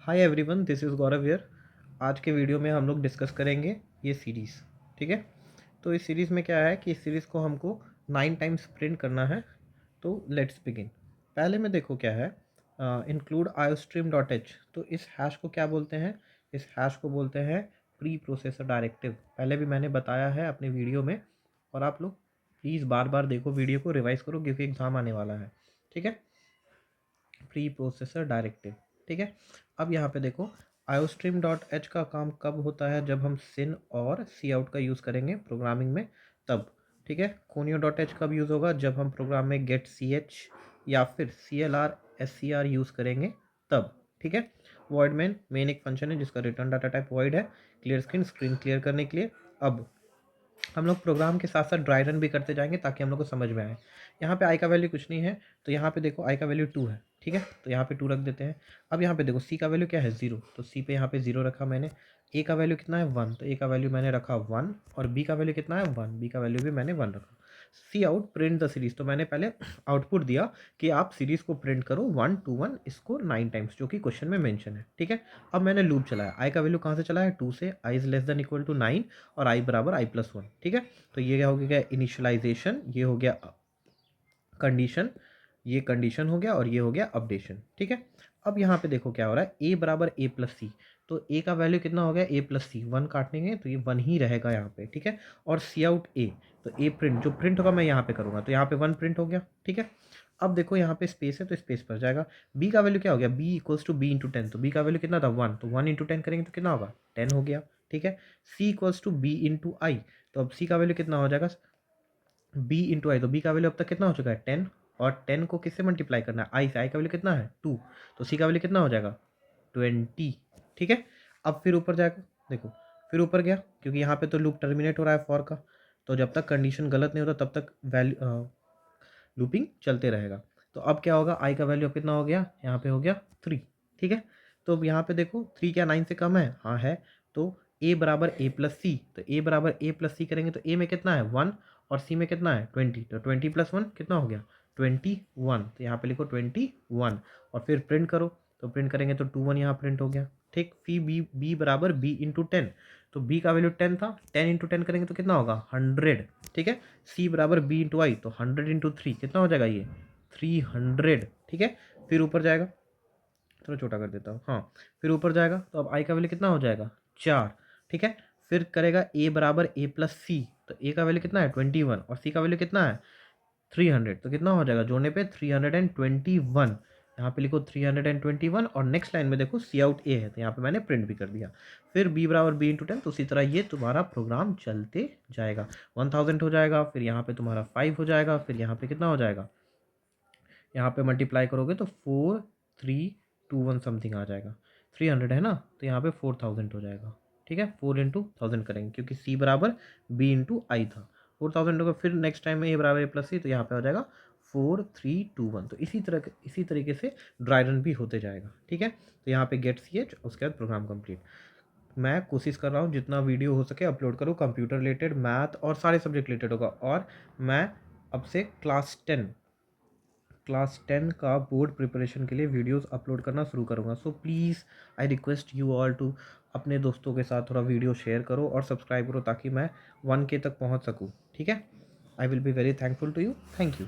Hi everyone, this is Gaurav here. आज के video में हम लोग डिस्कस करेंगे ये सीरीज़। ठीक है, तो इस सीरीज़ में क्या है कि इस सीरीज़ को हमको 9 टाइम्स प्रिंट करना है। तो लेट्स बिगिन। पहले में देखो क्या है, इंक्लूड आयोस्ट्रीम डॉट एच। तो इस हैश को क्या बोलते हैं? इस हैश को बोलते हैं प्री प्रोसेसर डायरेक्टिव। पहले भी मैंने बताया है अपने वीडियो में, और आप लोग प्लीज़ बार बार देखो वीडियो को, रिवाइज करो क्योंकि एग्ज़ाम आने वाला है। ठीक है, प्री प्रोसेसर डायरेक्टिव। ठीक है, अब यहाँ पे देखो आयोस्ट्रीम डॉट एच का काम कब होता है? जब हम सिन और सी आउट का यूज़ करेंगे प्रोग्रामिंग में, तब। ठीक है, कोनियो डॉट एच कब यूज़ होगा? जब हम प्रोग्राम में गेट सी एच या फिर C L R S C R use करेंगे तब। ठीक है, वॉइड मेन एक फंक्शन है जिसका रिटर्न डाटा टाइप वॉइड है, क्लियर स्क्रीन क्लियर करने के लिए। अब हम लोग प्रोग्राम के साथ साथ ड्राई रन भी करते जाएंगे ताकि हम लोग को समझ में आए। यहाँ पे आई का वैल्यू कुछ नहीं है, तो यहाँ पे देखो आई का वैल्यू 2 है। ठीक है, तो यहाँ पे 2 रख देते हैं। अब यहाँ पे देखो सी का वैल्यू क्या है? 0, तो सी पे यहाँ पे 0 रखा मैंने। ए का वैल्यू कितना है? 1, तो ए का वैल्यू मैंने रखा 1। और बी का वैल्यू कितना है? 1, बी का वैल्यू भी मैंने 1 रखा। सी आउट प्रिंट द सीरीज, तो मैंने पहले आउटपुट दिया कि आप सीरीज को प्रिंट करो 1 to 1, इसको 9 टाइम्स, जो कि क्वेश्चन में मेंशन है। ठीक है, अब मैंने लूप चलाया। आई का वैल्यू कहाँ से चला है? 2 से। I is less than equal to 9 और आई बराबर आई प्लस 1। ठीक है, तो ये क्या हो गया? इनिशियलाइजेशन, ये हो गया कंडीशन, ये कंडीशन हो गया, और ये हो गया अपडेशन। ठीक है, अब यहाँ पे देखो क्या हो रहा है, ए बराबर ए प्लस सी। तो ए का वैल्यू कितना हो गया? ए प्लस सी। 1 काटेंगे तो ये 1 ही रहेगा यहाँ पे। ठीक है, और सी आउट ए, तो ए प्रिंट जो प्रिंट होगा मैं यहाँ पे करूँगा, तो यहाँ पे 1 प्रिंट हो गया। ठीक है, अब देखो यहाँ पे स्पेस है तो स्पेस पर जाएगा। बी का वैल्यू क्या हो गया? B equals to B into 10, तो बी का वैल्यू कितना था? 1, तो 1 इंटू 10 करेंगे तो कितना होगा? 10 हो गया। ठीक है, सी इक्वल्स टू बी इंटू आई, तो अब सी का वैल्यू कितना हो जाएगा? बी इंटू आई, तो बी का वैल्यू अब तक कितना हो चुका है? 10, और 10 को किससे मल्टीप्लाई करना है? आई से। आई का वैल्यू कितना है? 2, तो सी का वैल्यू कितना हो जाएगा? 20। ठीक है, अब फिर ऊपर जाएगा, देखो फिर ऊपर गया क्योंकि यहाँ पे तो लूप टर्मिनेट हो रहा है फॉर का, तो जब तक कंडीशन गलत नहीं होता तब तक वैल्यू लूपिंग चलते रहेगा। तो अब क्या होगा? आई का वैल्यू अब कितना हो गया? यहाँ पे हो गया 3। ठीक है, तो अब यहाँ पे देखो 3 क्या 9 से कम है? हाँ है। तो ए बराबर ए प्लस सी, तो ए बराबर ए प्लस सी करेंगे तो ए में कितना है? 1, और सी में कितना है? 20, तो 20 प्लस 1 कितना हो गया? 21। तो यहाँ पे लिखो 21, और फिर प्रिंट करो, तो प्रिंट करेंगे तो 21 यहाँ प्रिंट हो गया। ठीक, फी बी बी बराबर बी इंटू 10, तो बी का वैल्यू 10 था, 10 इंटू 10 करेंगे तो कितना होगा? 100। ठीक है, सी बराबर बी इंटू आई, तो 100 इंटू 3 कितना हो जाएगा? ये 300। ठीक है, फिर ऊपर जाएगा, थोड़ा छोटा कर देता हूँ, हाँ। फिर ऊपर जाएगा तो अब आई का वैल्यू कितना हो जाएगा? 4। ठीक है, फिर करेगा ए बराबर ए प्लस सी, तो ए का वैल्यू कितना है? 21, और सी का वैल्यू कितना है? 300, तो कितना हो जाएगा जोड़ने पे? 321। यहाँ पे लिखो 321, और नेक्स्ट लाइन में देखो सी आउट ए है, तो यहाँ पे मैंने प्रिंट भी कर दिया। फिर बी बराबर बी इंटू 10, तो उसी तरह ये तुम्हारा प्रोग्राम चलते जाएगा। 1000 हो जाएगा, फिर यहाँ पे तुम्हारा 5 हो जाएगा, फिर यहाँ पे कितना हो जाएगा? यहाँ पे मल्टीप्लाई करोगे तो 4321 समथिंग आ जाएगा। 300 है ना, तो यहाँ पे 4000 हो जाएगा। ठीक है, 4 इंटू 1000 करेंगे क्योंकि सी बराबर बी इंटू आई था। 4000 होगा, फिर नेक्स्ट टाइम में ए बराबर ए प्लस सी, तो यहाँ पे हो जाएगा 4321। तो इसी तरीके से ड्राई रन भी होते जाएगा। ठीक है, तो यहाँ पे गेट सी एच, उसके बाद प्रोग्राम कंप्लीट। मैं कोशिश कर रहा हूँ जितना वीडियो हो सके अपलोड करूँ, कंप्यूटर रिलेटेड, मैथ और सारे सब्जेक्ट रिलेटेड होगा। और मैं अब से क्लास 10 का बोर्ड प्रिपरेशन के लिए वीडियोस अपलोड करना शुरू करूँगा। So please I request you all to अपने दोस्तों के साथ थोड़ा वीडियो शेयर करो और सब्सक्राइब करो ताकि मैं 1K तक पहुँच सकूँ। ठीक है, I will be very thankful to you. Thank you.